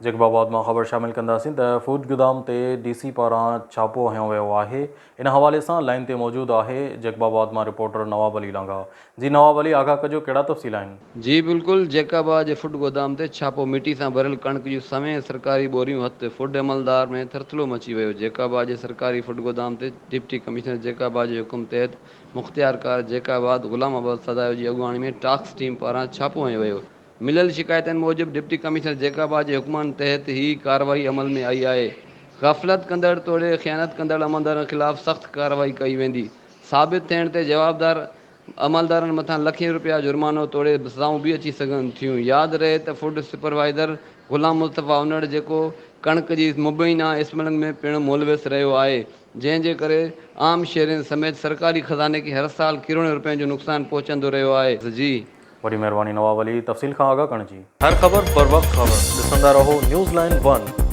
जगबाबाद में ख़बर शामिल कंदासीं त फूड गोदाम ते DC पारां छापो हयो वियो आहे। इन हवाले सां लाइन ते मौजूद आहे जगबाबाद मां रिपोर्टर नवाब अली लांघा। जी नवाब अली, आगाह कजो, कहिड़ा तफ़सील आहिनि? जी बिल्कुल, जैकाबाद जे फूड गोदाम ते छापो मिटी सां भरियल कणिक जूं समेत सरकारी बोरियूं हथ फूड अमलदार में थरथलो मची वियो। जैकाबाद जे सरकारी फूड गोदाम ते डिप्टी कमिश्नर जैकाबाद जे हुकुम तहत मुख़्तियारकार जैकाबाद गुलाम अहमद सदायो जी अॻुवाणी में टास्क टीम पारां छापो हयो वियो। मिलियल शिकायतुनि मूजिबि डिप्टी कमिश्नर जैकाबाद जे हुकुमनि तहत ही कार्रवाई अमल में आई आहे। ग़फ़लत कंदड़ तोड़े ख़यानत कंदड़ अमलदारनि ख़िलाफ़ सख़्त कार्रवाई कई वेंदी। साबित थियण ते जवाबदार अमलदारनि मथां लखें रुपया जुर्मानो तोड़े सज़ाऊं बि अची सघनि थियूं। यादि रहे त फूड सुपरवाइज़र ग़ुलाम मुस्तफ़ा उनड़ जेको कणिक जी मुबैना इस्मनि में पिणु मुलविस रहियो आहे, जंहिंजे करे आम शहरियुनि समेत सरकारी ख़ज़ाने खे हर साल किरोड़नि रुपयनि जो नुक़सानु पहुचंदो रहियो आहे। जी वॾी महिरबानी नवाब अली, तफ़सील खां आगाह करण जी। हर ख़बर बर वक्त ख़बर ॾिसंदा रहो न्यूज़ लाइन 1।